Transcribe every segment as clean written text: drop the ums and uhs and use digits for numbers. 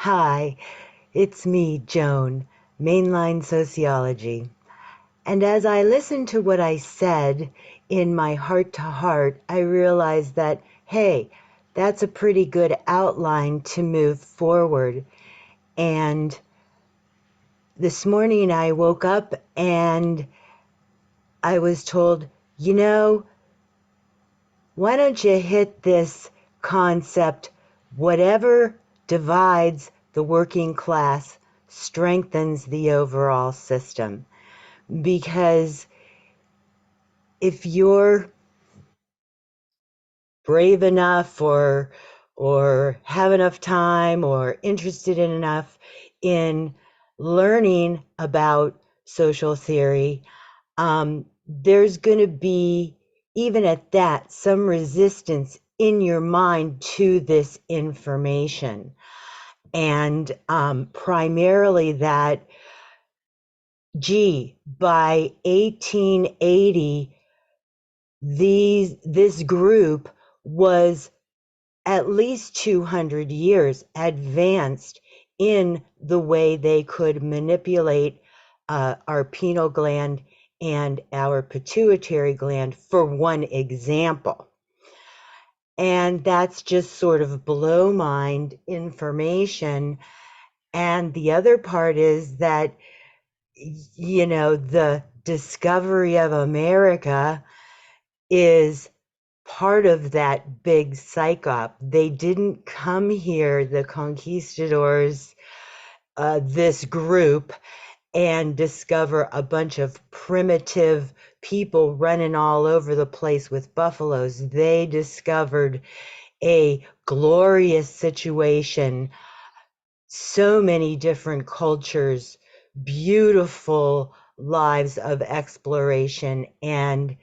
Hi, it's me, Joan, Mainline Sociology. And as I listened to what I said in my heart to heart, I realized that, hey, that's a pretty good outline to move forward. And this morning I woke up and I was told, you know, why don't you hit this concept, whatever divides the working class strengthens the overall system? Because if you're brave enough or have enough time or interested in enough in learning about social theory, there's going to be, even at that, some resistance in your mind to this information. And primarily that, gee, by 1880, this group was at least 200 years advanced in the way they could manipulate our pineal gland and our pituitary gland, for one example. And that's just sort of below mind information. And the other part is that, you know, the discovery of America is part of that big psyop. They didn't come here, the conquistadors, this group, and discover a bunch of primitive people running all over the place with buffaloes. They discovered a glorious situation, so many different cultures, beautiful lives of exploration, and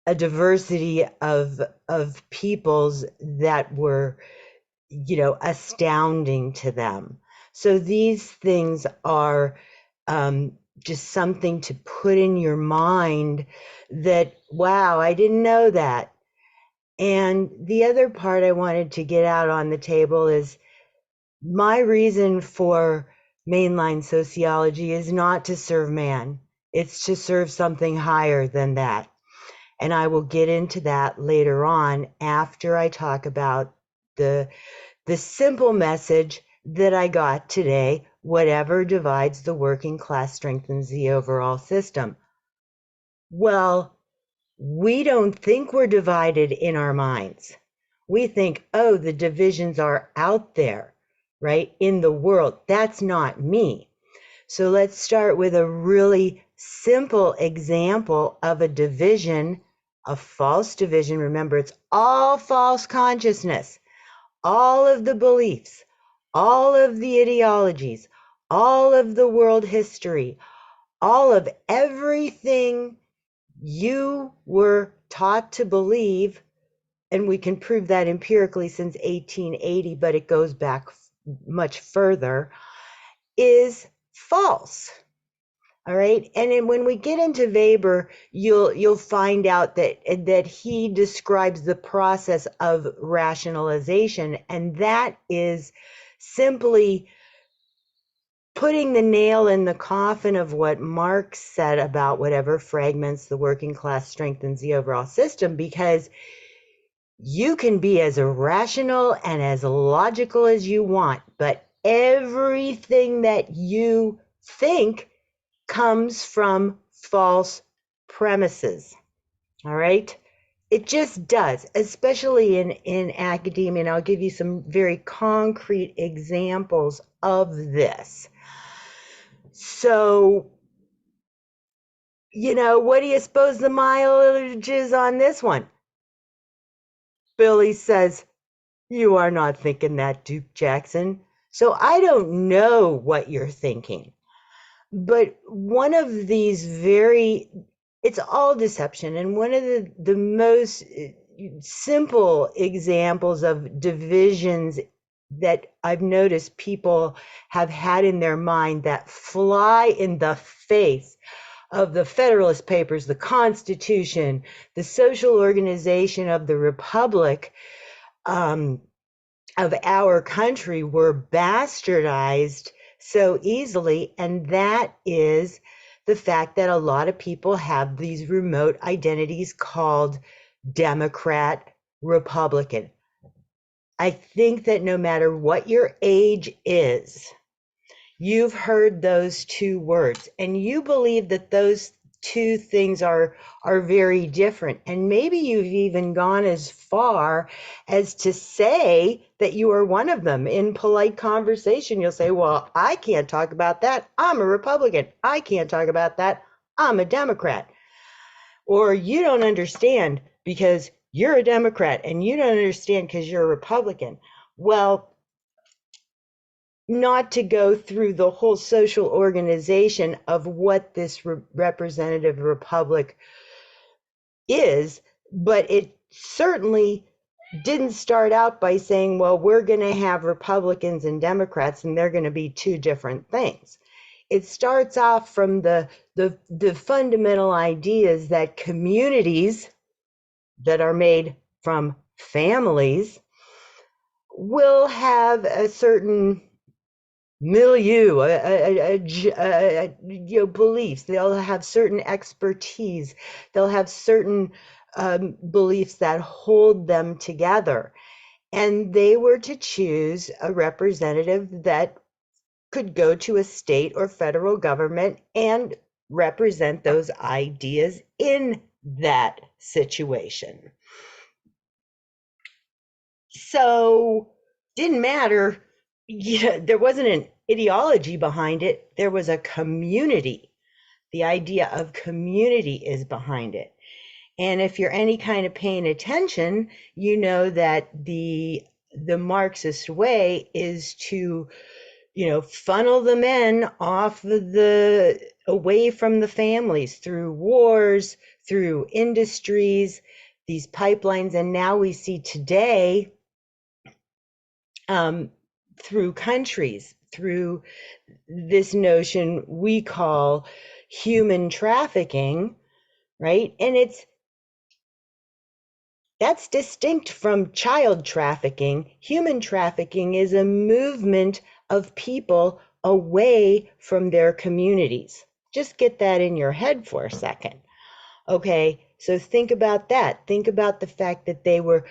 a diversity of peoples that were, you know, astounding to them. So these things are just something to put in your mind that, wow, I didn't know that. And the other part I wanted to get out on the table is my reason for mainline sociology is not to serve man. It's to serve something higher than that. And I will get into that later on after I talk about the simple message that I got today: whatever divides the working class strengthens the overall system. Well, we don't think we're divided in our minds. We think, oh, the divisions are out there, right, in the world. That's not me. So let's start with a really simple example of a division, a false division. Remember, it's all false consciousness, all of the beliefs, all of the ideologies, all of the world history, all of everything you were taught to believe. And we can prove that empirically since 1880, but it goes back much further, is false. All right. And then when we get into Weber, you'll find out that he describes the process of rationalization, and that is simply putting the nail in the coffin of what Marx said about whatever fragments the working class strengthens the overall system, because you can be as rational and as logical as you want, but everything that you think comes from false premises. All right. It just does, especially in academia. And I'll give you some very concrete examples of this. So, you know, what do you suppose the mileage is on this one? Billy says, "You are not thinking that, Duke Jackson. So I don't know what you're thinking." But one of these it's all deception. And one of the most simple examples of divisions that I've noticed people have had in their mind that fly in the face of the Federalist Papers, the Constitution, the social organization of the Republic, um, of our country were bastardized so easily, and that is the fact that a lot of people have these remote identities called Democrat, Republican. I think that no matter what your age is, you've heard those two words, and you believe that those two things are very different. And maybe you've even gone as far as to say that you are one of them. In polite conversation, you'll say, well, I can't talk about that. I'm a Republican. I can't talk about that. I'm a Democrat. Or you don't understand because you're a Democrat, and you don't understand because you're a Republican. Well, not to go through the whole social organization of what this representative republic is, but it certainly didn't start out by saying, well, we're going to have Republicans and Democrats and they're going to be two different things. It starts off from the fundamental ideas that communities that are made from families will have a certain milieu, beliefs. They'll have certain expertise. They'll have certain beliefs that hold them together. And they were to choose a representative that could go to a state or federal government and represent those ideas in that situation. So didn't matter. Yeah, there wasn't an ideology behind it. There was a community. The idea of community is behind it. And if you're any kind of paying attention, you know that the Marxist way is to, funnel the men off the away from the families through wars, through industries, these pipelines, and now we see today um, through countries, through this notion we call human trafficking, right? And that's distinct from child trafficking. Human trafficking is a movement of people away from their communities. Just get that in your head for a second. Okay, so think about that. Think about the fact that they were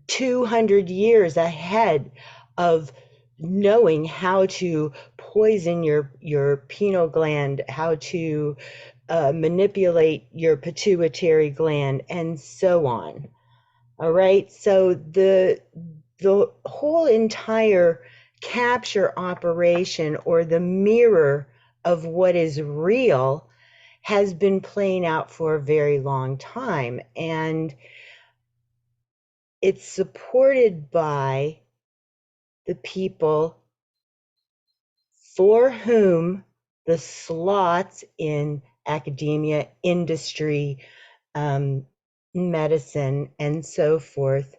200 years ahead of knowing how to poison your pineal gland, how to manipulate your pituitary gland, and so on. All right, so the whole entire capture operation, or the mirror of what is real, has been playing out for a very long time, and it's supported by the people for whom the slots in academia, industry, um, medicine, and so forth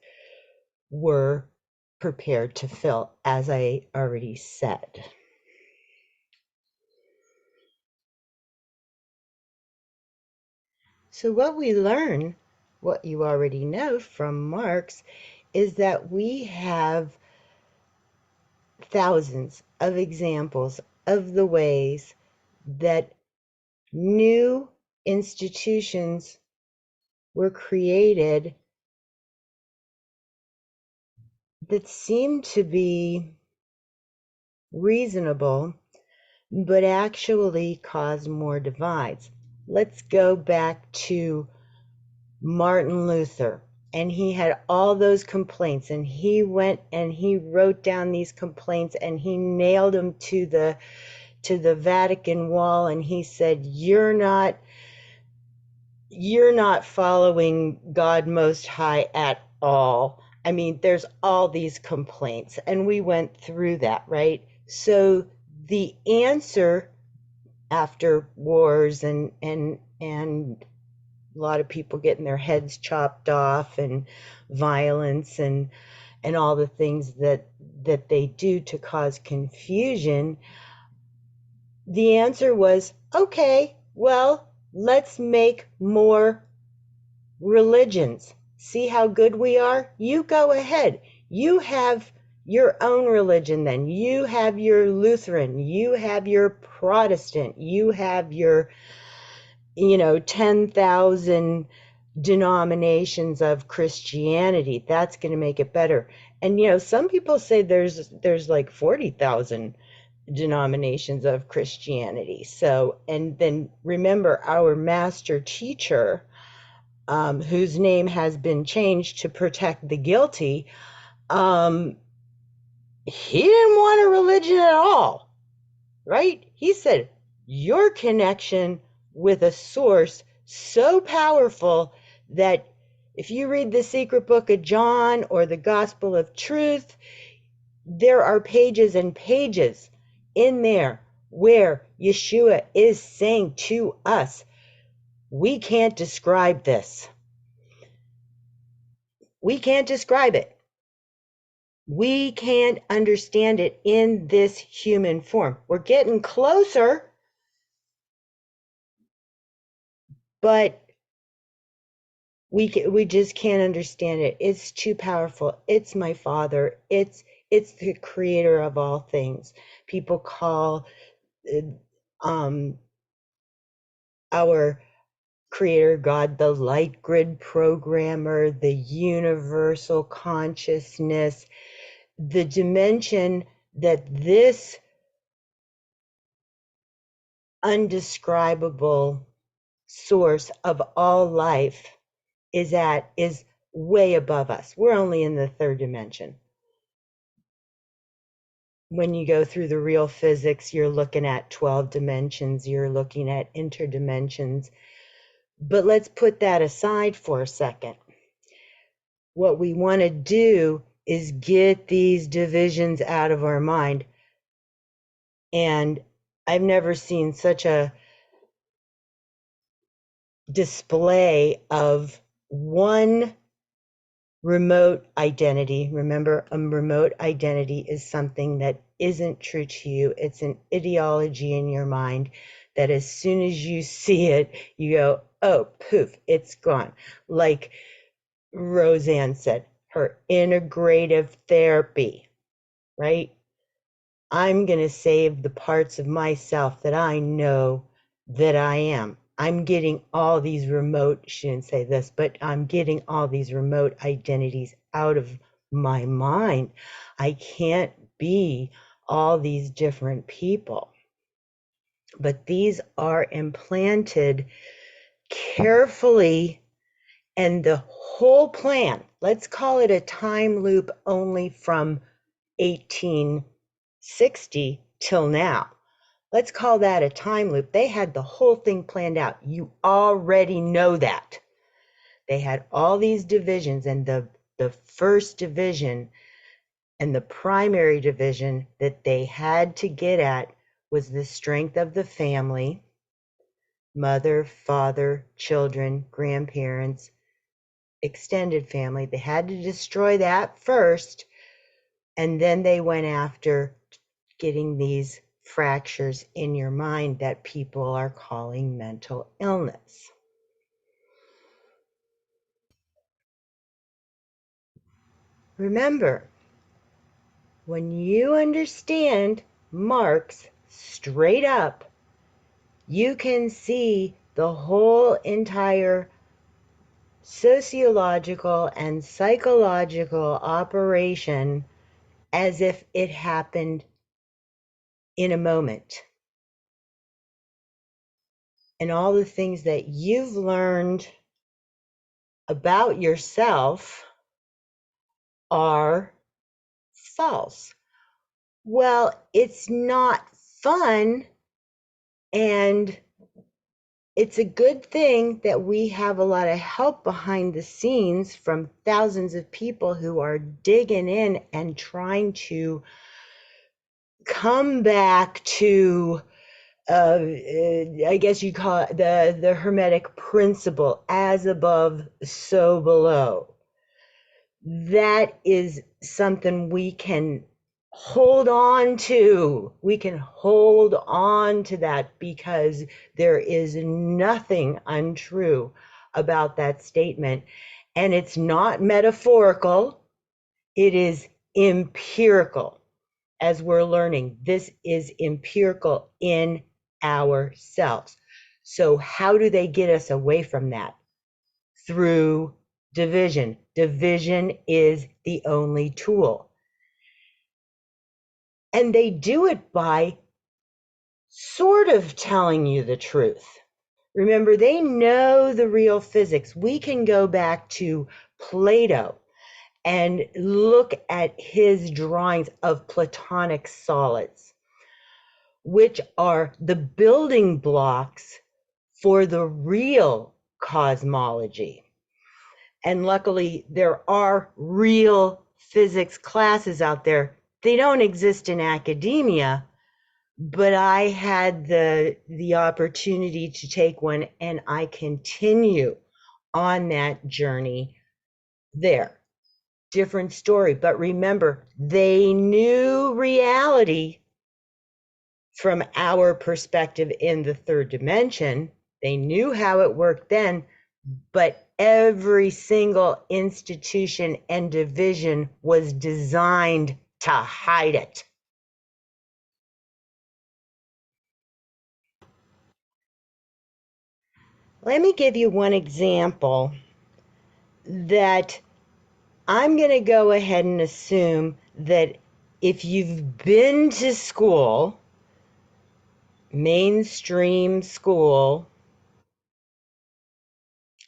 were prepared to fill, as I already said. So what we learn, what you already know from Marx, is that we have thousands of examples of the ways that new institutions were created that seem to be reasonable, but actually cause more divides. Let's go back to Martin Luther. And he had all those complaints, and he went and he wrote down these complaints, and he nailed them to the Vatican wall, and he said, you're not following God Most High at all. I mean, there's all these complaints, and we went through that, right? So the answer, after wars and a lot of people getting their heads chopped off, and violence, and all the things that they do to cause confusion, the answer was, okay, well, let's make more religions. See how good we are? You go ahead. You have your own religion then. You have your Lutheran, you have your Protestant, you have your, 10,000 denominations of Christianity. That's going to make it better. And some people say there's like 40,000 denominations of Christianity. So, and then remember our master teacher, whose name has been changed to protect the guilty, um, he didn't want a religion at all, right? He said, your connection with a source so powerful that if you read the secret book of John or the Gospel of Truth, there are pages and pages in there where Yeshua is saying to us, we can't describe this. We can't describe it. We can't understand it in this human form. We're getting closer, but we just can't understand it. It's too powerful. It's my Father. It's the creator of all things. People call um, our creator God the light grid programmer, the universal consciousness, the dimension that this undescribable source of all life is way above us. We're only in the third dimension. When you go through the real physics, you're looking at 12 dimensions, you're looking at interdimensions. But let's put that aside for a second. What we want to do is get these divisions out of our mind. And I've never seen such a display of one remote identity. Remember, a remote identity is something that isn't true to you. It's an ideology in your mind that as soon as you see it, you go, oh, poof, it's gone. Like Roseanne said, her integrative therapy, right? I'm going to save the parts of myself that I know that I am. I'm getting all these remote, she didn't say this, but I'm getting all these remote identities out of my mind. I can't be all these different people. But these are implanted carefully, and the whole plan, let's call it a time loop only from 1860 till now. Let's call that a time loop. They had the whole thing planned out. You already know that. They had all these divisions, and the first division and the primary division that they had to get at was the strength of the family, mother, father, children, grandparents, extended family. They had to destroy that first, and then they went after getting these fractures in your mind that people are calling mental illness. Remember, when you understand Marx straight up, you can see the whole entire sociological and psychological operation as if it happened in a moment. And all the things that you've learned about yourself are false. Well, it's not fun, and it's a good thing that we have a lot of help behind the scenes from thousands of people who are digging in and trying to come back to, I guess you call it the Hermetic principle, as above, so below. That is something we can hold on to. We can hold on to that because there is nothing untrue about that statement. And it's not metaphorical. It is empirical as we're learning. This is empirical in ourselves. So, how do they get us away from that? Through division. Division is the only tool. And they do it by sort of telling you the truth. Remember, they know the real physics. We can go back to Plato and look at his drawings of Platonic solids, which are the building blocks for the real cosmology. And luckily, there are real physics classes out there. They don't exist in academia, but I had the opportunity to take one, and I continue on that journey there. Different story, but remember, they knew reality from our perspective in the third dimension. They knew how it worked then, but every single institution and division was designed to hide it. Let me give you one example that I'm going to go ahead and assume that if you've been to school, mainstream school,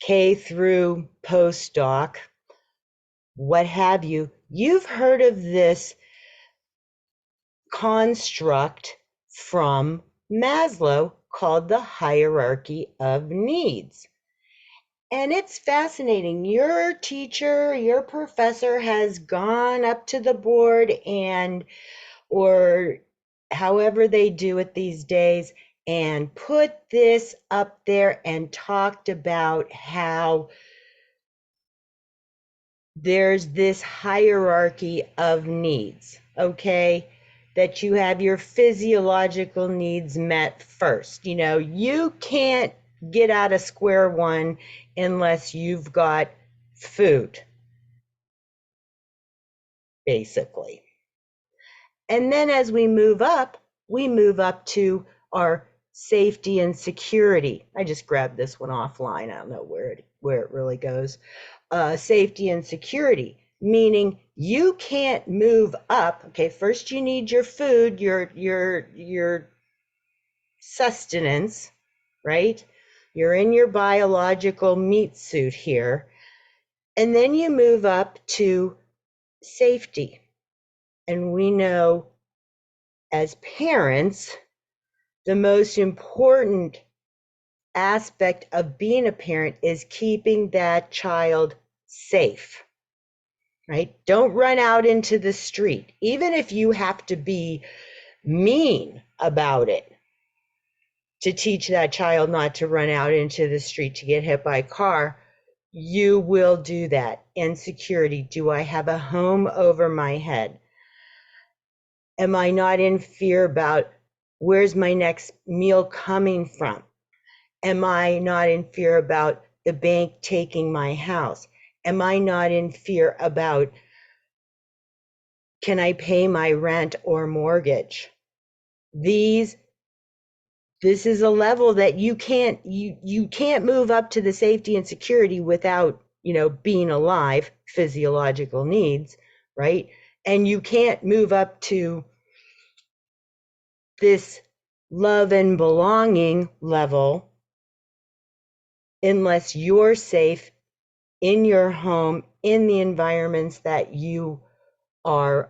K through postdoc, what have you, you've heard of this construct from Maslow called the hierarchy of needs. And it's fascinating. Your teacher, your professor has gone up to the board and, or however they do it these days, and put this up there and talked about how there's this hierarchy of needs, okay? That you have your physiological needs met first. You know, you can't get out of square one unless you've got food, basically. And then as we move up to our safety and security. I just grabbed this one offline. I don't know where it really goes. Safety and security, meaning you can't move up. Okay, first you need your food, your sustenance, right? You're in your biological meat suit here. And then you move up to safety. And we know as parents, the most important aspect of being a parent is keeping that child safe, right? Don't run out into the street, even if you have to be mean about it to teach that child not to run out into the street to get hit by a car. You will do that. And security, do I have a home over my head? Am I not in fear about where's my next meal coming from? Am I not in fear about the bank taking my house? Am I not in fear about, can I pay my rent or mortgage? This is a level that you can't move up to the safety and security without, being alive, physiological needs, right? And you can't move up to this love and belonging level unless you're safe in your home, in the environments that you are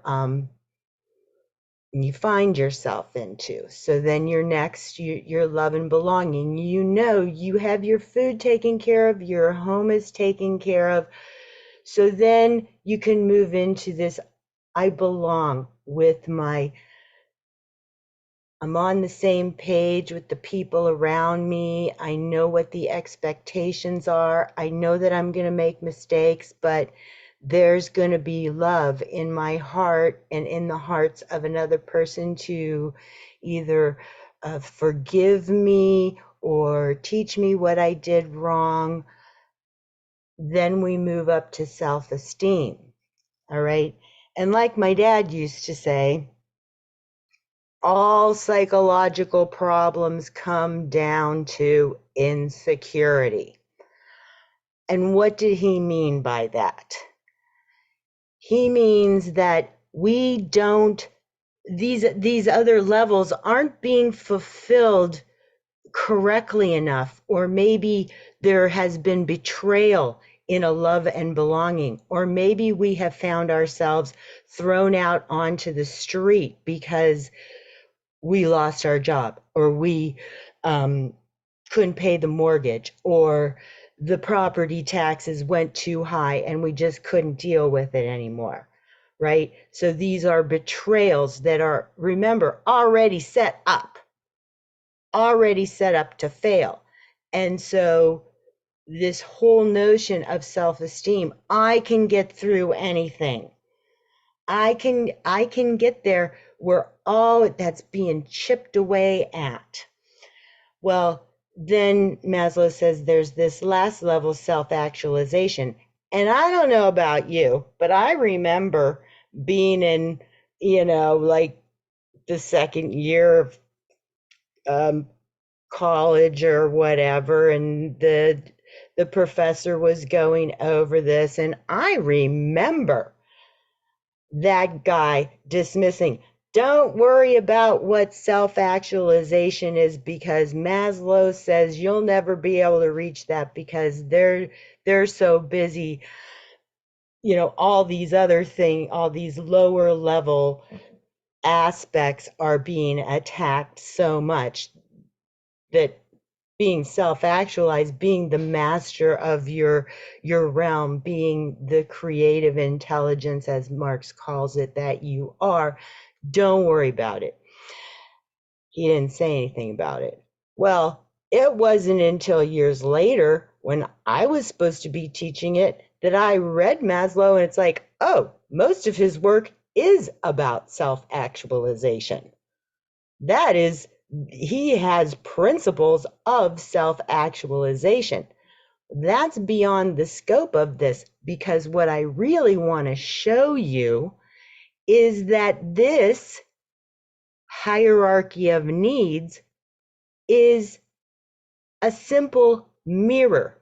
you find yourself into. So then you're next, your love and belonging. You have your food taken care of, your home is taken care of. So then you can move into this, I belong with I'm on the same page with the people around me. I know what the expectations are. I know that I'm going to make mistakes, but there's going to be love in my heart and in the hearts of another person to either forgive me or teach me what I did wrong. Then we move up to self-esteem. all right? And like my dad used to say, all psychological problems come down to insecurity. And what did he mean by that? He means that we don't, these other levels aren't being fulfilled correctly enough, or maybe there has been betrayal in a love and belonging, or maybe we have found ourselves thrown out onto the street because we lost our job, or we couldn't pay the mortgage, or the property taxes went too high and we just couldn't deal with it anymore, right? So these are betrayals that are, remember, already set up to fail. And so this whole notion of self-esteem, I can get through anything. I can get there, where all that's being chipped away at. Well, then Maslow says there's this last level, self-actualization. And I don't know about you, but I remember being in, like the second year of college or whatever, and the professor was going over this, and I remember that guy dismissing, don't worry about what self-actualization is, because Maslow says you'll never be able to reach that because they're so busy, all these other things, all these lower level aspects are being attacked so much that being self-actualized, being the master of your realm, being the creative intelligence, as Marx calls it, that you are, don't worry about it. He didn't say anything about it. Well, it wasn't until years later, when I was supposed to be teaching it, that I read Maslow, and it's like, oh, most of his work is about self-actualization. That is, he has principles of self-actualization. That's beyond the scope of this, because what I really want to show you is that this hierarchy of needs is a simple mirror,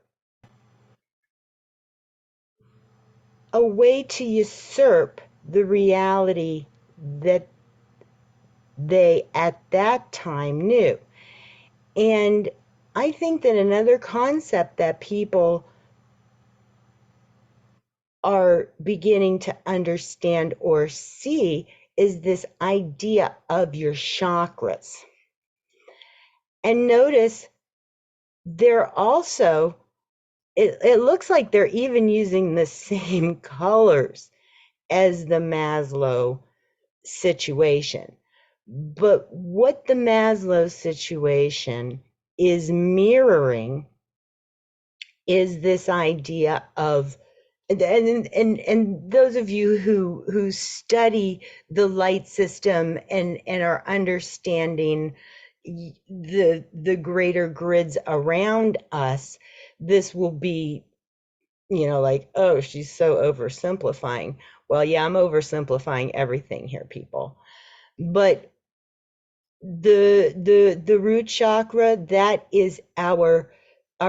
a way to usurp the reality that they at that time knew. And I think that another concept that people are beginning to understand or see is this idea of your chakras. And notice they're also, it looks like they're even using the same colors as the Maslow situation. But what the Maslow situation is mirroring is this idea of, and those of you who study the light system and are understanding the greater grids around us, this will be, like, oh, she's so oversimplifying. Well, yeah, I'm oversimplifying everything here, people. But the root chakra, that is our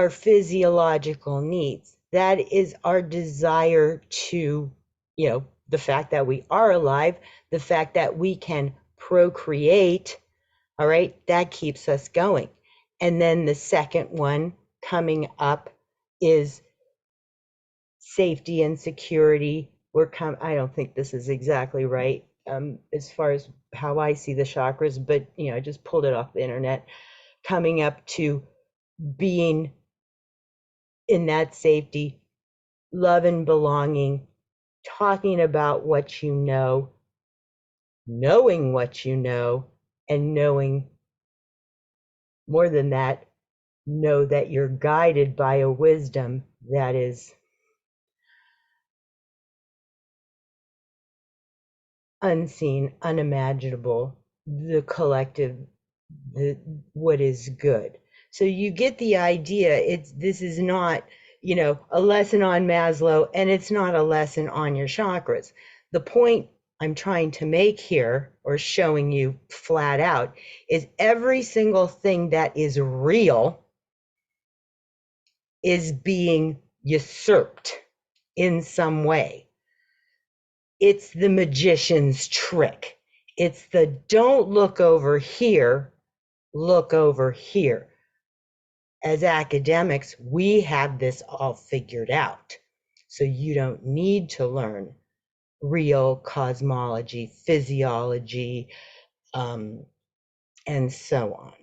physiological needs. That is our desire to, the fact that we are alive, the fact that we can procreate, all right, that keeps us going. And then the second one coming up is safety and security. I don't think this is exactly right, as far as how I see the chakras, but I just pulled it off the internet. Coming up to being in that safety, love and belonging, talking about what you know, knowing what you know, and knowing more than that, know that you're guided by a wisdom that is unseen, unimaginable, the collective, what is good. So you get the idea. This is not, a lesson on Maslow, and it's not a lesson on your chakras. The point I'm trying to make here, or showing you flat out, is every single thing that is real is being usurped in some way. It's the magician's trick. It's the don't look over here, look over here. As academics, we have this all figured out. So you don't need to learn real cosmology, physiology, and so on.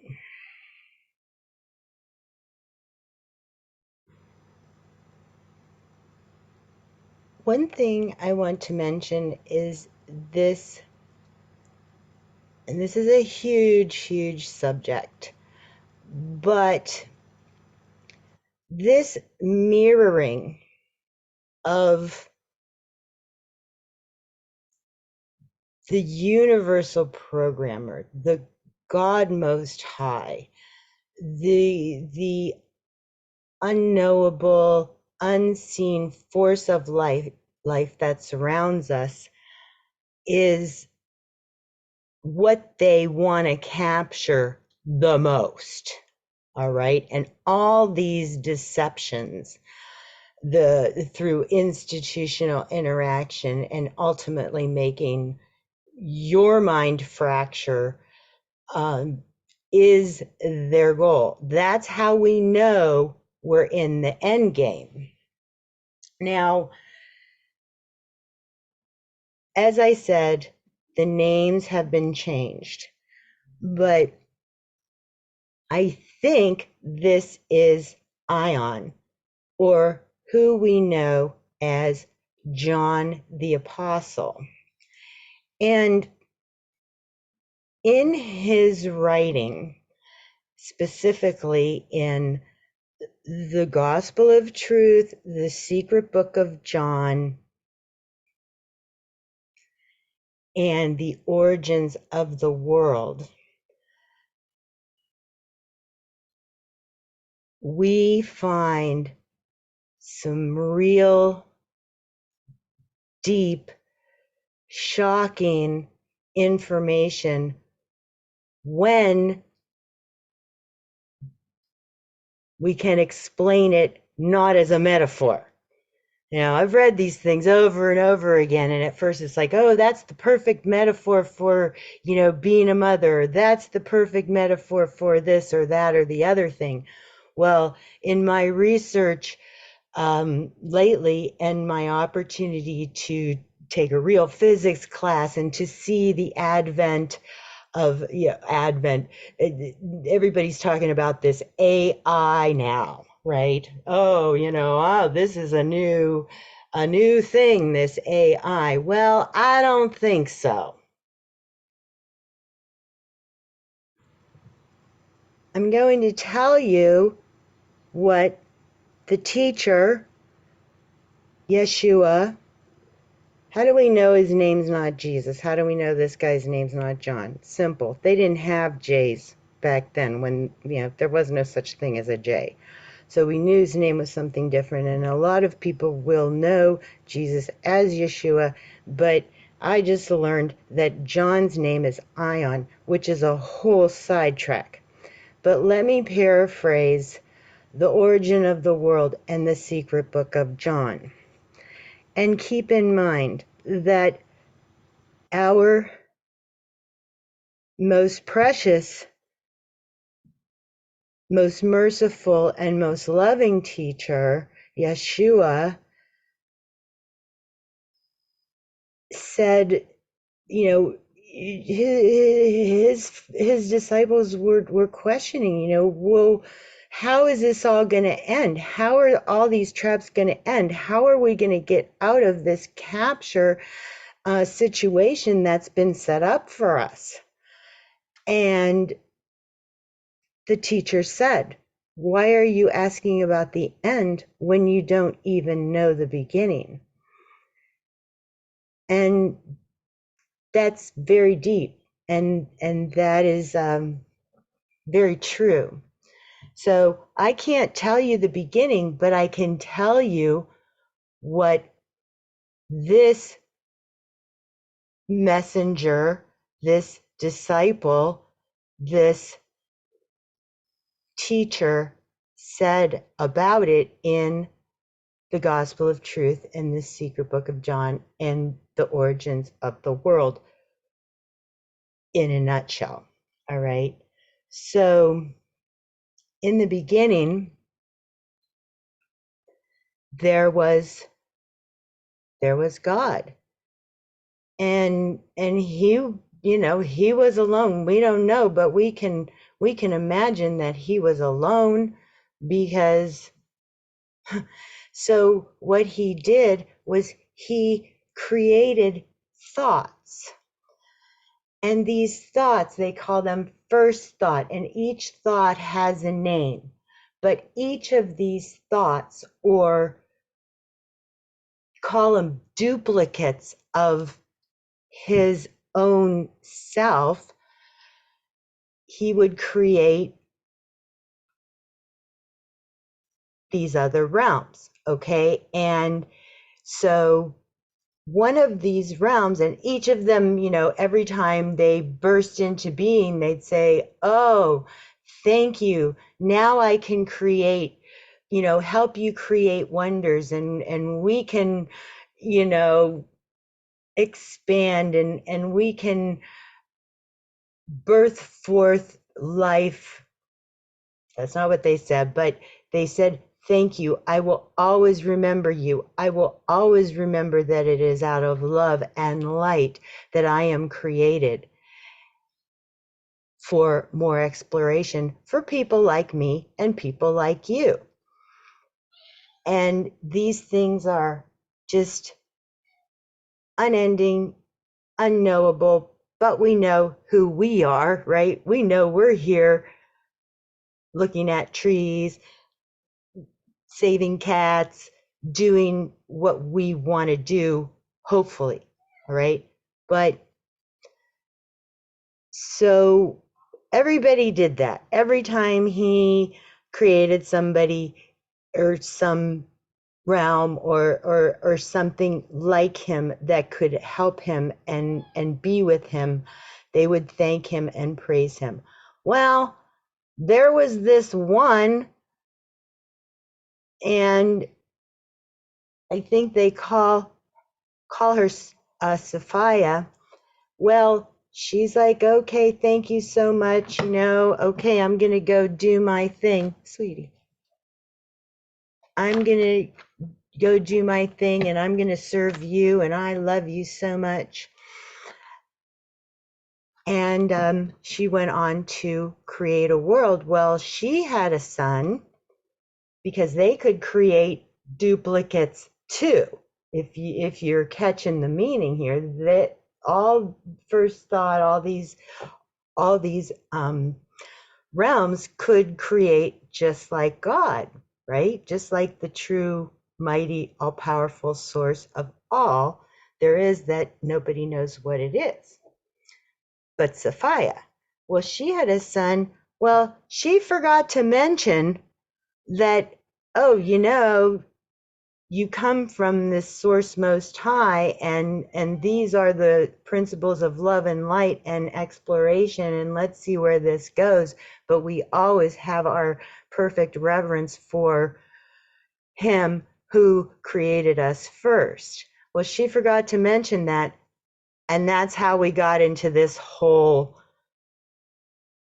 One thing I want to mention is this, and this is a huge, huge subject, but this mirroring of the universal programmer, the God Most High, the unknowable, unseen force of life that surrounds us, is what they want to capture the most. All right. And all these deceptions, through institutional interaction and ultimately making your mind fracture, is their goal. That's how we know we're in the end game. Now, as I said, the names have been changed, but I think this is Ion, or who we know as John the Apostle. And in his writing, specifically in the Gospel of Truth, the Secret Book of John, and the Origins of the World, we find some real deep, shocking information when we can explain it not as a metaphor. I've read these things over and over again, and at first it's like, oh, that's the perfect metaphor for, being a mother. That's the perfect metaphor for this or that or the other thing. Well, in my research lately, and my opportunity to take a real physics class and to see the advent of advent, everybody's talking about this AI now, right? Oh, this is a new thing, this AI. Well, I don't think so. I'm going to tell you what the teacher, Yeshua, how do we know his name's not Jesus? How do we know this guy's name's not John? Simple. They didn't have J's back then, when there was no such thing as a J. So we knew his name was something different, and a lot of people will know Jesus as Yeshua, but I just learned that John's name is Ion, which is a whole sidetrack. But let me paraphrase the origin of the world and the secret book of John. And keep in mind that our most precious, most merciful, and most loving teacher, Yeshua, said, his disciples were questioning, well, how is this all going to end? How are all these traps going to end? How are we going to get out of this capture situation that's been set up for us? And the teacher said, why are you asking about the end when you don't even know the beginning? And that's very deep, and that is very true. So I can't tell you the beginning, but I can tell you what this messenger, this disciple, this teacher said about it in the Gospel of Truth and the Secret Book of John and the origins of the world in a nutshell. All right. So in the beginning, there was God. And he, he was alone. We don't know, but we can imagine that he was alone, because so what he did was he created thoughts. And these thoughts, they call them first thought, and each thought has a name. But each of these thoughts, or call them duplicates of his own self, he would create these other realms. Okay. And so one of these realms, and each of them, every time they burst into being, they'd say, "Oh, thank you. Now I can create, help you create wonders, and we can, expand, and we can birth forth life." That's not what they said, but they said, "Thank you. I will always remember you. I will always remember that it is out of love and light that I am created for more exploration for people like me and people like you." And these things are just unending, unknowable, but we know who we are, right? We know we're here looking at trees, saving cats, doing what we want to do, hopefully. All right. But so everybody did that. Every time he created somebody or some realm or something like him that could help him and be with him, they would thank him and praise him. Well, there was this one, and I think they call her Sophia. Well, she's like, "Okay, thank you so much. Okay, I'm going to go do my thing." Sweetie, "I'm going to go do my thing, and I'm going to serve you, and I love you so much." And she went on to create a world. Well, she had a son, because they could create duplicates too. If you're catching the meaning here, that all first thought, all these realms could create just like God, right? Just like the true, mighty, all-powerful source of all there is, that nobody knows what it is. But Sophia, well, she had a son. Well, she forgot to mention that, "Oh, you come from this source most high, and these are the principles of love and light and exploration, and let's see where this goes." But we always have our perfect reverence for him who created us first. Well, she forgot to mention that, and that's how we got into this whole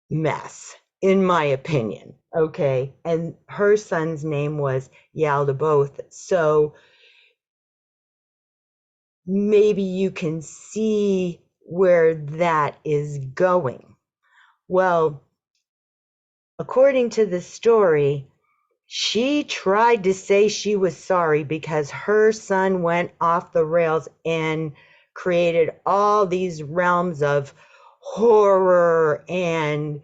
mess, in my opinion. Okay. And her son's name was Yaldabaoth. So maybe you can see where that is going. Well, according to the story, she tried to say she was sorry because her son went off the rails and created all these realms of horror and,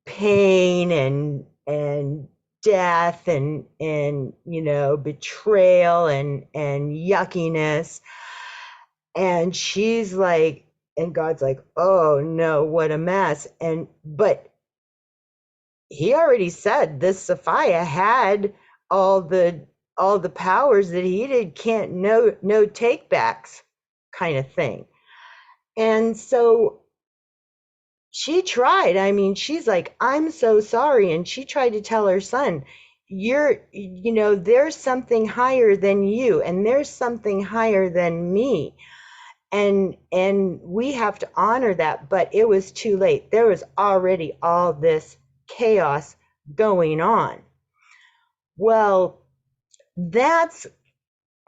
pain and death and betrayal and yuckiness. And she's like, And God's like, oh no, what a mess. But he already said this Sophia had all the powers that he did, can't no take backs kind of thing. And so she tried. I mean, she's like, I'm so sorry. And she tried to tell her son, there's something higher than you, and there's something higher than me. And we have to honor that. But it was too late. There was already all this chaos going on. Well, I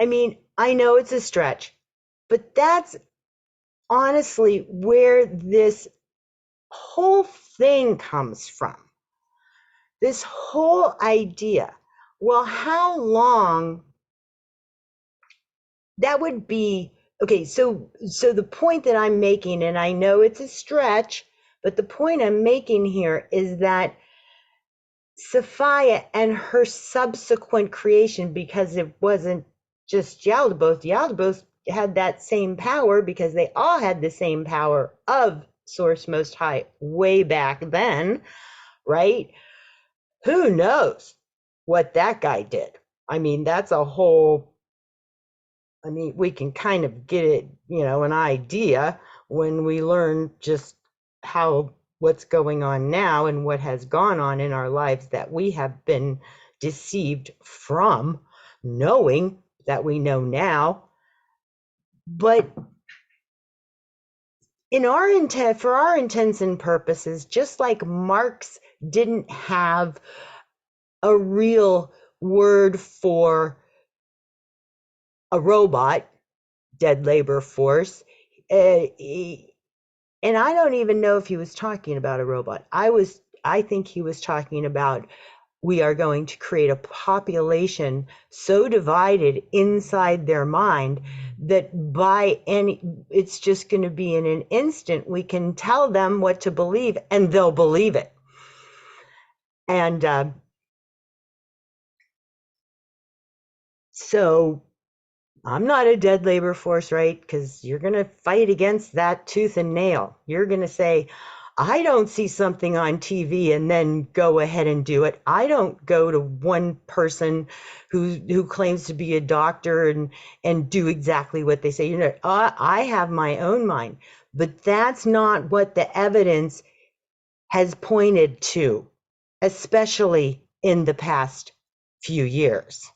mean, I know it's a stretch, but that's honestly where this whole thing comes from. This whole idea. Well, how long that would be. Okay, so the point that I'm making, and I know it's a stretch, but the point I'm making here is that Sophia and her subsequent creation, because it wasn't just Yaldabaoth had that same power because they all had the same power of Source Most High way back then, right? Who knows what that guy did? I mean, that's a whole, I mean, we can kind of get it, an idea when we learn just what's going on now and what has gone on in our lives that we have been deceived from knowing that we know now. But for our intents and purposes, just like Marx didn't have a real word for a robot, dead labor force, and I don't even know if he was talking about a robot. I think he was talking about, we are going to create a population so divided inside their mind that it's just going to be in an instant we can tell them what to believe and they'll believe it. And so I'm not a dead labor force, right? Because you're going to fight against that tooth and nail. You're going to say, I don't see something on TV and then go ahead and do it. I don't go to one person who claims to be a doctor and do exactly what they say. I have my own mind, but that's not what the evidence has pointed to, especially in the past few years.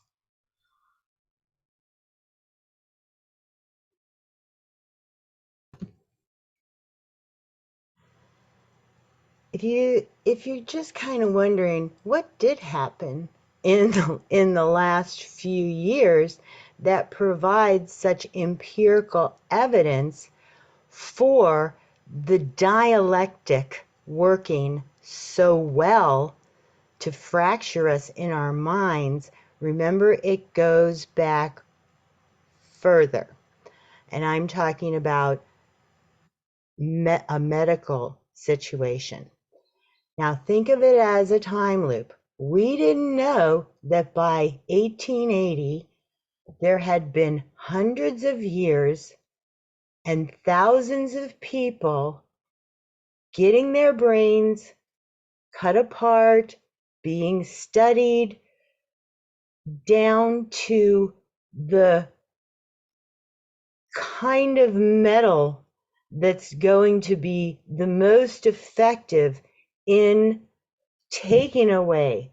If you're just kind of wondering what did happen in the last few years that provides such empirical evidence for the dialectic working so well to fracture us in our minds, remember, it goes back further. And I'm talking about a medical situation. Now think of it as a time loop. We didn't know that by 1880 there had been hundreds of years and thousands of people getting their brains cut apart, being studied down to the kind of metal that's going to be the most effective in taking away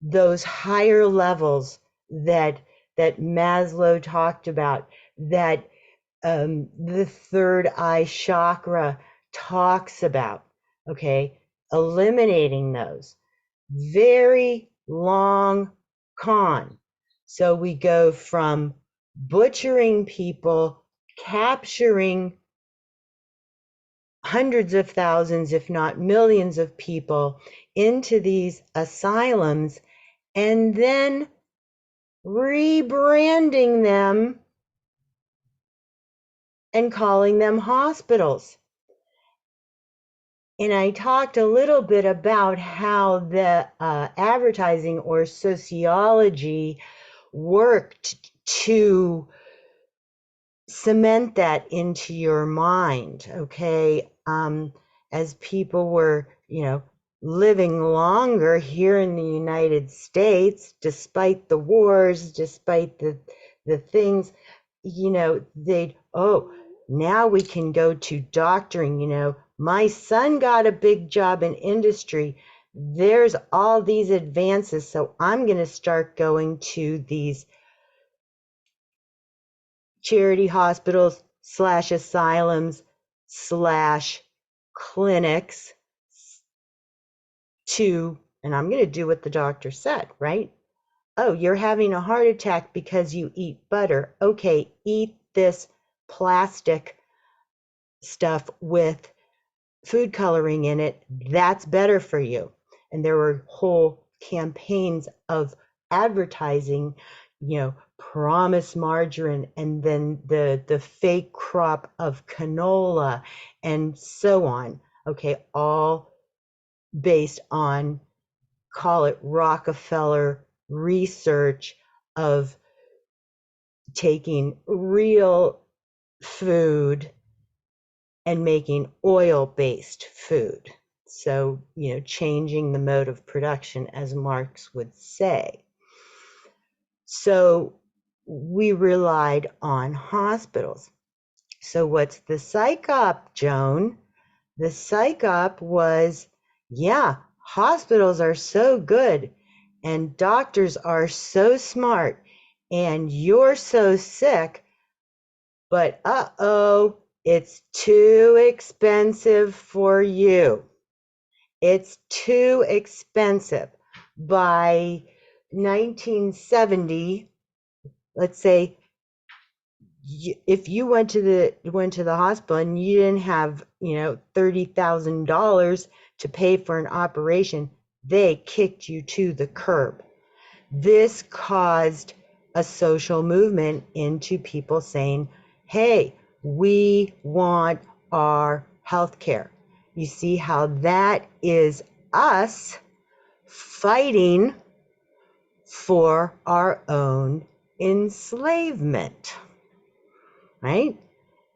those higher levels that Maslow talked about, that the third eye chakra talks about, okay? Eliminating those. Very long con. So we go from butchering people, capturing hundreds of thousands, if not millions of people into these asylums, and then rebranding them and calling them hospitals. And I talked a little bit about how the advertising or sociology worked to cement that into your mind, okay? As people were, living longer here in the United States, despite the wars, despite the things, they'd, oh, now we can go to doctoring, my son got a big job in industry. There's all these advances, so I'm going to start going to these charity hospitals slash asylums slash clinics to, and I'm going to do what the doctor said, right? Oh, you're having a heart attack because you eat butter. Okay, eat this plastic stuff with food coloring in it. That's better for you. And there were whole campaigns of advertising, promise margarine and then the fake crop of canola and so on. Okay, all based on, call it Rockefeller research of taking real food and making oil-based food. So, changing the mode of production, as Marx would say. So we relied on hospitals. So what's the psyop, Joan? The psyop was, yeah, hospitals are so good and doctors are so smart and you're so sick, but uh-oh, it's too expensive for you. It's too expensive. By 1970, let's say, if you went to the hospital and you didn't have, $30,000 to pay for an operation, they kicked you to the curb. This caused a social movement into people saying, hey, we want our health care. You see how that is us fighting for our own enslavement, right?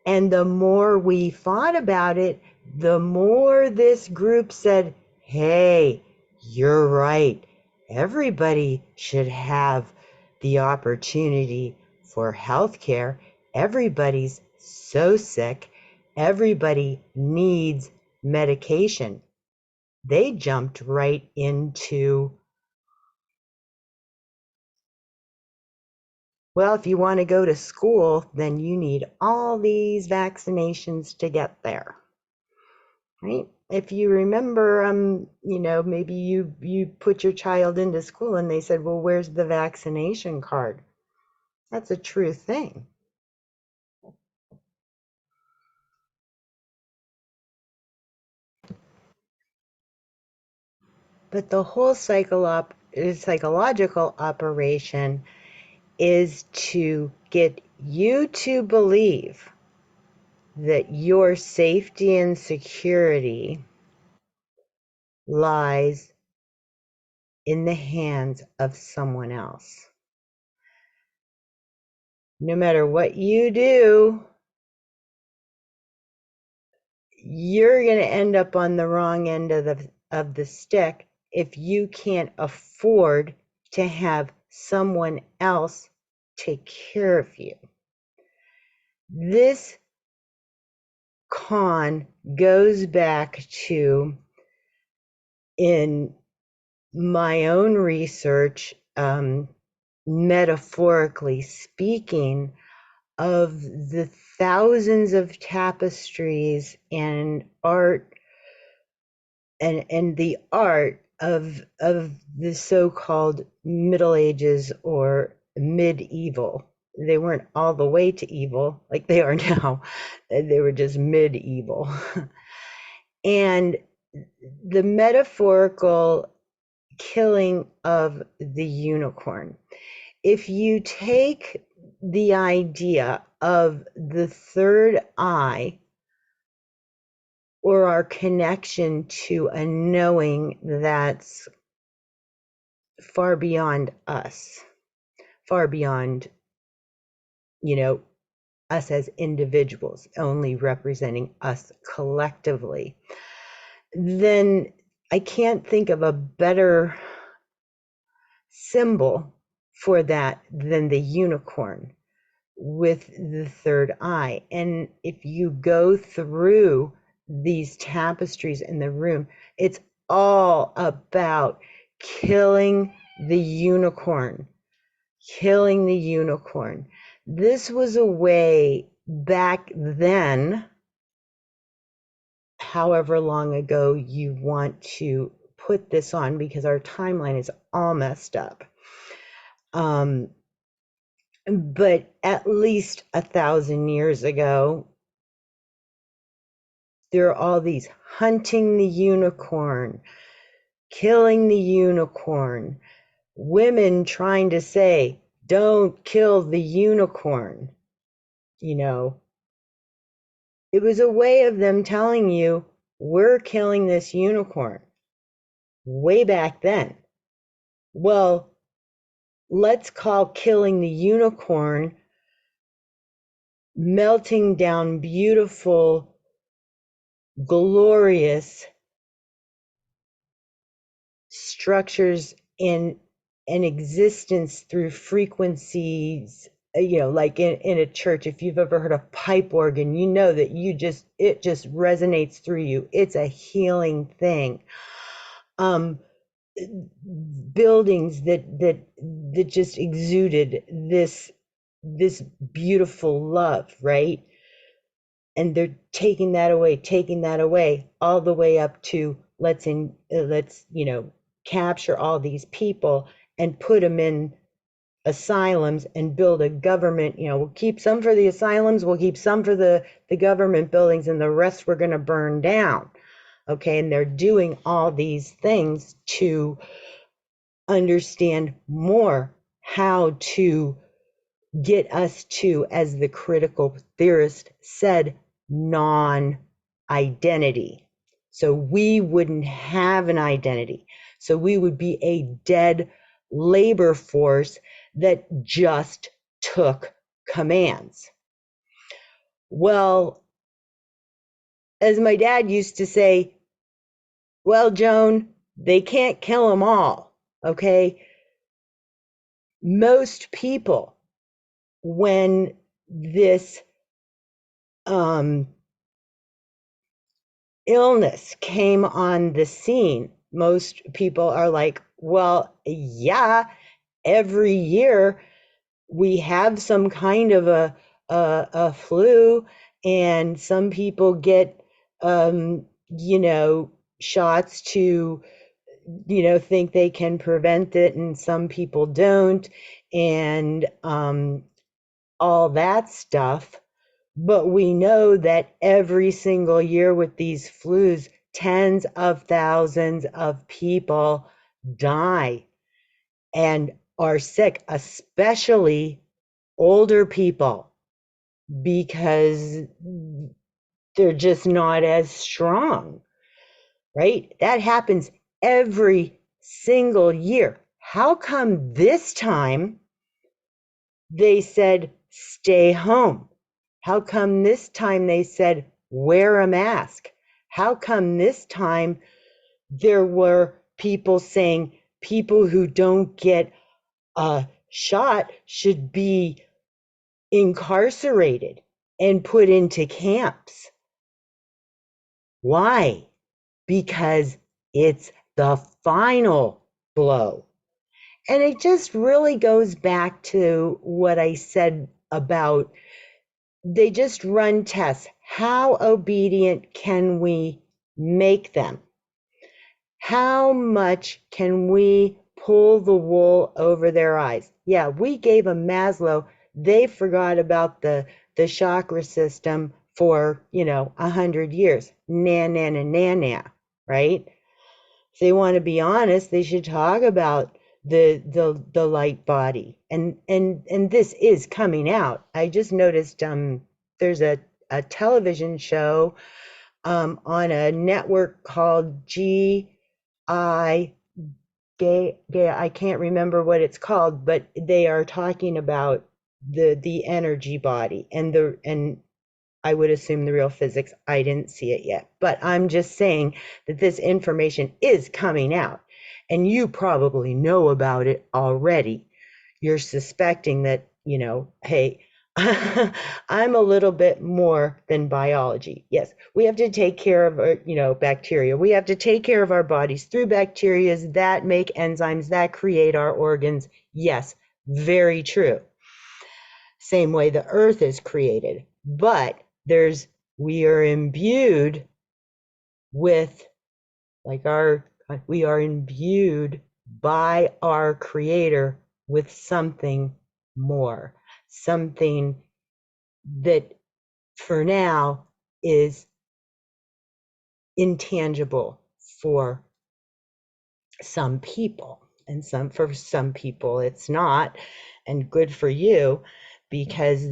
And the more we fought about it, the more this group said, hey, you're right. Everybody should have the opportunity for health care. Everybody's so sick. Everybody needs medication. They jumped right into, well, if you want to go to school, then you need all these vaccinations to get there. Right? If you remember, maybe you put your child into school and they said, well, where's the vaccination card? That's a true thing. But the whole psychological operation is to get you to believe that your safety and security lies in the hands of someone else. No matter what you do, you're going to end up on the wrong end of the stick if you can't afford to have someone else take care of you. This con goes back to, in my own research, metaphorically speaking, of the thousands of tapestries and art and the art of the so-called Middle Ages or medieval. They weren't all the way to evil like they are now. They were just medieval. And the metaphorical killing of the unicorn. If you take the idea of the third eye or our connection to a knowing that's far beyond us, far beyond, us as individuals, only representing us collectively, then I can't think of a better symbol for that than the unicorn with the third eye. And if you go through these tapestries in the room, it's all about killing the unicorn, killing the unicorn. This was a way back then, however long ago you want to put this on, because our timeline is all messed up. But at least 1,000 years ago, there are all these hunting the unicorn, killing the unicorn, women trying to say, don't kill the unicorn. You know, it was a way of them telling you, we're killing this unicorn way back then. Well, let's call killing the unicorn melting down beautiful, glorious structures in an existence through frequencies, like in a church. If you've ever heard a pipe organ, you know that it just resonates through you. It's a healing thing. Buildings that just exuded this beautiful love, right? And they're taking that away, all the way up to let's capture all these people and put them in asylums and build a government. We'll keep some for the asylums, we'll keep some for the government buildings, and the rest we're going to burn down. Okay, and they're doing all these things to understand more how to get us to, as the critical theorist said, non-identity. So we wouldn't have an identity. So we would be a dead labor force that just took commands. Well, as my dad used to say, well, Joan, they can't kill them all, okay? Most people, when this illness came on the scene, most people are like, well, yeah, every year we have some kind of a flu, and some people get shots to think they can prevent it, and some people don't, and all that stuff. But we know that every single year with these flus, tens of thousands of people die and are sick, especially older people, because they're just not as strong, right? That happens every single year. How come this time they said, stay home? How come this time they said, wear a mask? How come this time there were people saying people who don't get a shot should be incarcerated and put into camps? Why? Because it's the final blow. And it just really goes back to what I said about they just run tests. How obedient can we make them? How much can we pull the wool over their eyes? Yeah, we gave them Maslow. They forgot about the chakra system for 100 years. Na, right? If they want to be honest, they should talk about the light body, and this is coming out. I just noticed there's a television show on a network called I can't remember what it's called, but they are talking about the energy body and I would assume the real physics. I didn't see it yet, but I'm just saying that this information is coming out, and you probably know about it already. You're suspecting that, hey, I'm a little bit more than biology. Yes, we have to take care of our, bacteria. We have to take care of our bodies through bacteria that make enzymes that create our organs. Yes, very true. Same way the earth is created. But we are imbued with, we are imbued by our creator with something more, something that for now is intangible for some people, and for some people it's not, and good for you, because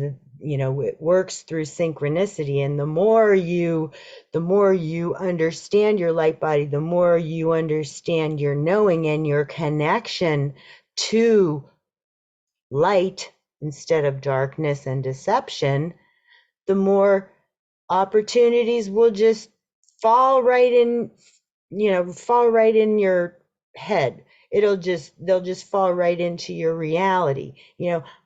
it works through synchronicity. And the more you understand your light body, the more you understand your knowing and your connection to light instead of darkness and deception, the more opportunities will just fall right in, fall right in your head. They'll just fall right into your reality.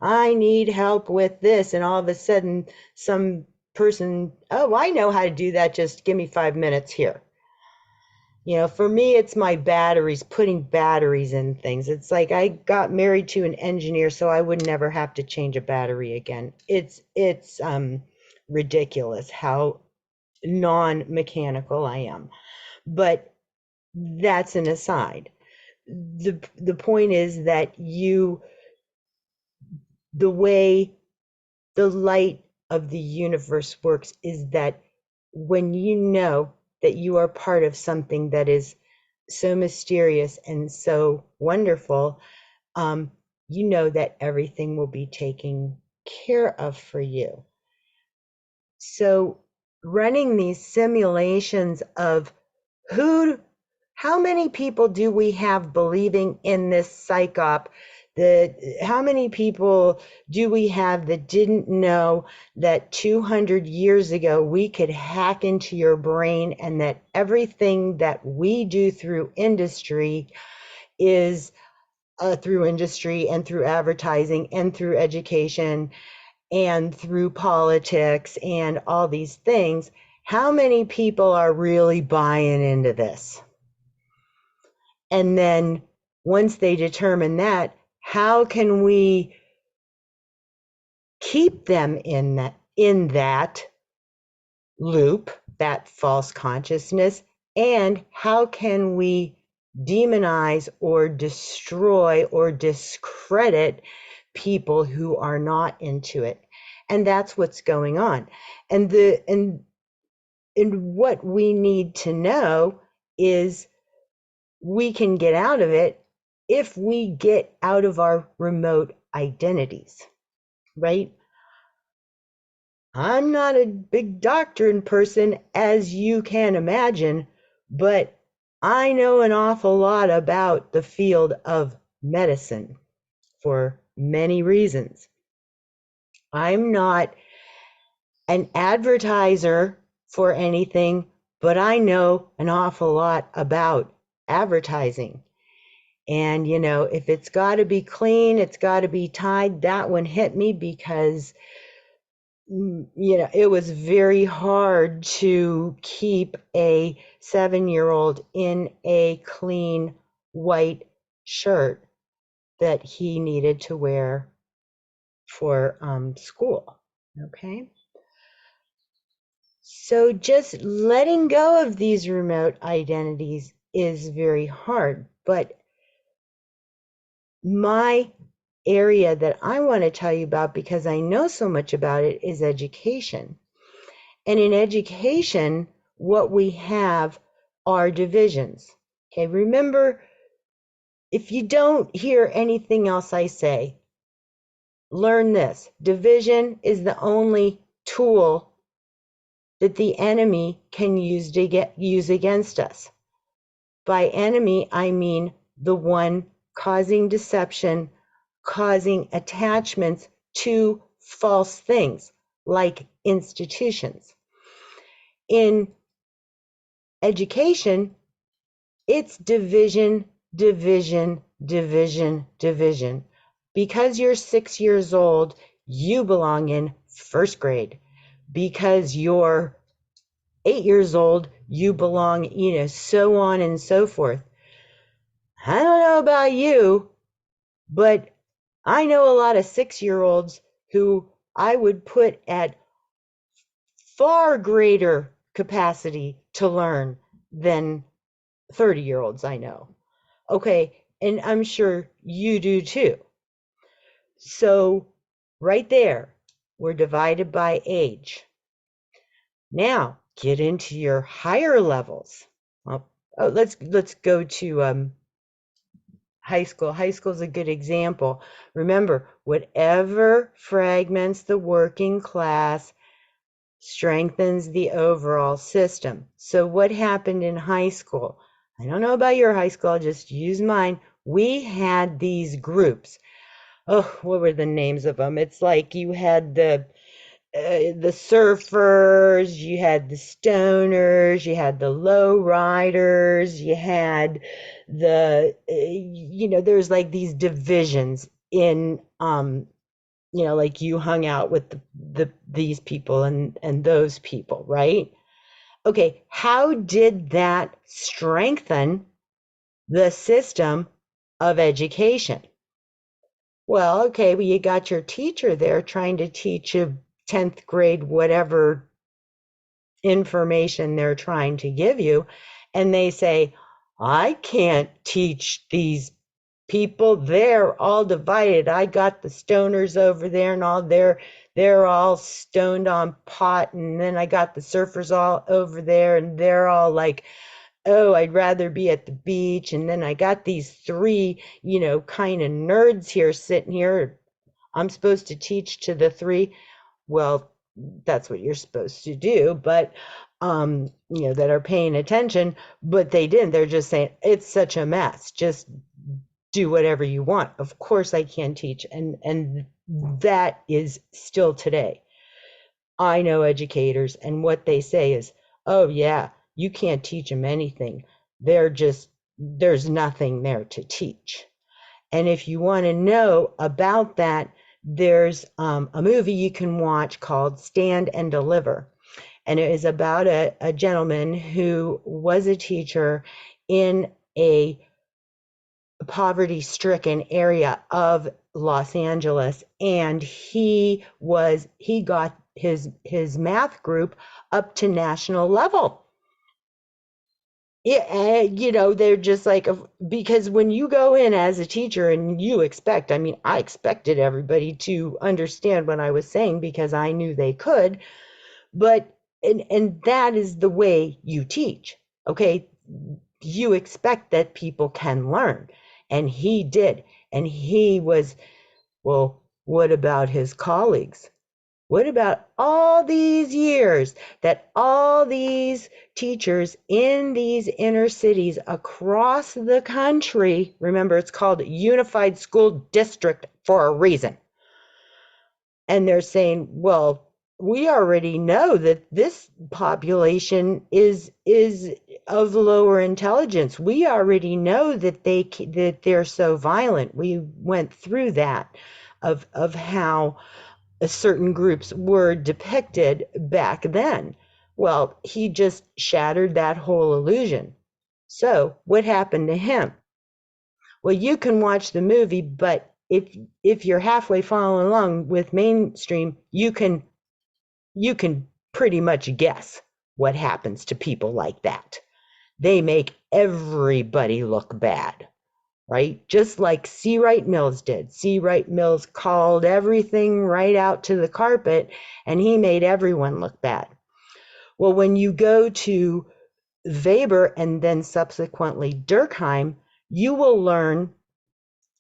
I need help with this, and all of a sudden some person, oh, I know how to do that, just give me 5 minutes here. For me, it's my batteries, putting batteries in things. It's like I got married to an engineer, so I would never have to change a battery again. It's ridiculous how non-mechanical I am. But that's an aside. The point is that the way the light of the universe works is that when you know that you are part of something that is so mysterious and so wonderful, you know that everything will be taken care of for you. So running these simulations of how many people do we have believing in this psyop? How many people do we have that didn't know that 200 years ago we could hack into your brain, and that everything that we do through industry is through industry and through advertising and through education and through politics and all these things? How many people are really buying into this? And then once they determine that, how can we keep them in that loop, that false consciousness? And how can we demonize or destroy or discredit people who are not into it? And that's what's going on. And what we need to know is we can get out of it if we get out of our remote identities, right? I'm not a big doctrine person, as you can imagine, but I know an awful lot about the field of medicine for many reasons. I'm not an advertiser for anything, but I know an awful lot about advertising. And, if it's got to be clean, it's got to be tied. That one hit me because, it was very hard to keep a 7-year-old in a clean white shirt that he needed to wear for school. Okay. So just letting go of these remote identities is very hard. But my area that I want to tell you about, because I know so much about it, is education. And in education, what we have are divisions. Okay, remember, if you don't hear anything else I say, learn this. Division is the only tool that the enemy can use against us. By enemy, I mean the one causing deception, causing attachments, to false things like institutions. In education, it's division, division, division, division. Because you're 6 years old, you belong in first grade. Because you're 8 years old, you belong, so on and so forth. I don't know about you, but I know a lot of 6-year-olds who I would put at far greater capacity to learn than 30-year-olds I know. Okay, and I'm sure you do too. So right there, we're divided by age. Now get into your higher levels. Well, let's go to high school. High school is a good example. Remember, whatever fragments the working class strengthens the overall system. So what happened in high school? I don't know about your high school, I'll just use mine. We had these groups. Oh, what were the names of them? It's like you had the surfers, you had the stoners, you had the low riders, you had there's like these divisions in like you hung out with these people and those people, right? Okay, how did that strengthen the system of education? Well, okay, well, you got your teacher there trying to teach you 10th grade, whatever information they're trying to give you, and they say, I can't teach these people, they're all divided. I got the stoners over there and all they're all stoned on pot, and then I got the surfers all over there and they're all like, oh, I'd rather be at the beach. And then I got these three, kind of nerds here sitting here. I'm supposed to teach to the three. Well, that's what you're supposed to do, but that are paying attention, but they didn't. They're just saying it's such a mess. Just do whatever you want. Of course I can teach, and that is still today. I know educators, and what they say is, oh yeah, you can't teach them anything. There's nothing there to teach. And if you want to know about that, there's a movie you can watch called Stand and Deliver. And it is about a gentleman who was a teacher in a poverty-stricken area of Los Angeles, and he got his math group up to national level. Yeah, they're just like, because when you go in as a teacher and you expect, I mean, I expected everybody to understand what I was saying because I knew they could, but and that is the way you teach. Okay, you expect that people can learn, and he did. And he was, well, what about his colleagues? What about all these years that all these teachers in these inner cities across the country, remember it's called Unified School District for a reason, and they're saying, well, we already know that this population is of lower intelligence. We already know that they're so violent. We went through that of how certain groups were depicted back then. Well, he just shattered that whole illusion. So what happened to him? Well, you can watch the movie, but if you're halfway following along with mainstream, you can pretty much guess what happens to people like that. They make everybody look bad, right? Just like C. Wright Mills did. C. Wright Mills called everything right out to the carpet, and he made everyone look bad. Well, when you go to Weber and then subsequently Durkheim, you will learn,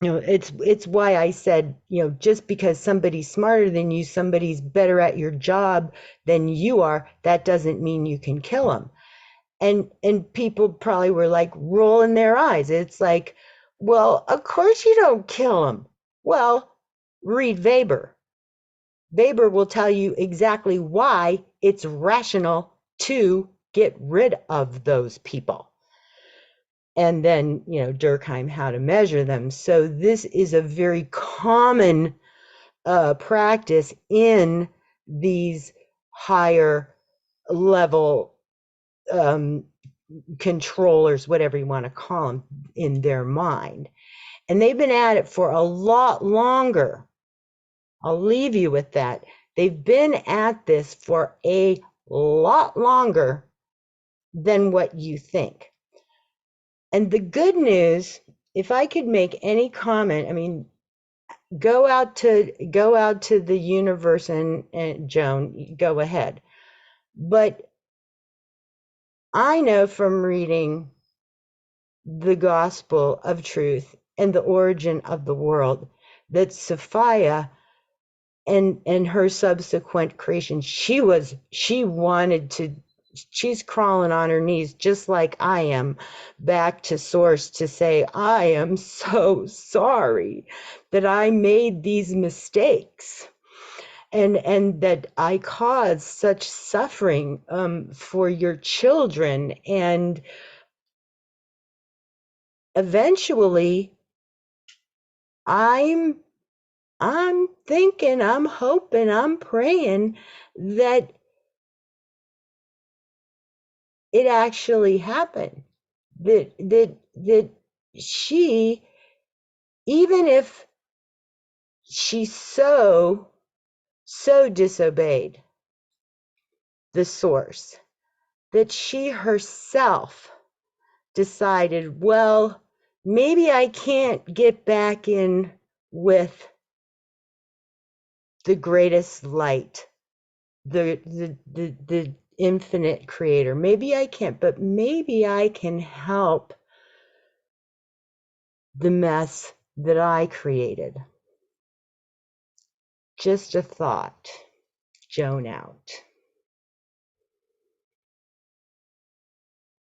it's why I said, just because somebody's smarter than you, somebody's better at your job than you are, that doesn't mean you can kill them. And people probably were like rolling their eyes. It's like, well, of course you don't kill them. Well, read Weber. Weber will tell you exactly why it's rational to get rid of those people. And then, Durkheim, how to measure them. So this is a very common practice in these higher level controllers, whatever you want to call them, in their mind. And they've been at it for a lot longer. I'll leave you with that. They've been at this for a lot longer than what you think. And the good news, if I could make any comment, I mean, go out to the universe and Joan, go ahead. But I know from reading the gospel of truth and the origin of the world that Sophia and her subsequent creation, she's crawling on her knees just like I am back to source to say, I am so sorry that I made these mistakes and that I caused such suffering for your children. And eventually I'm thinking, I'm hoping, I'm praying that it actually happened. That she, even if she so disobeyed the source, that she herself decided, well, maybe I can't get back in with the greatest light, the infinite creator. Maybe I can't, but maybe I can help the mess that I created. Just a thought. Joan out.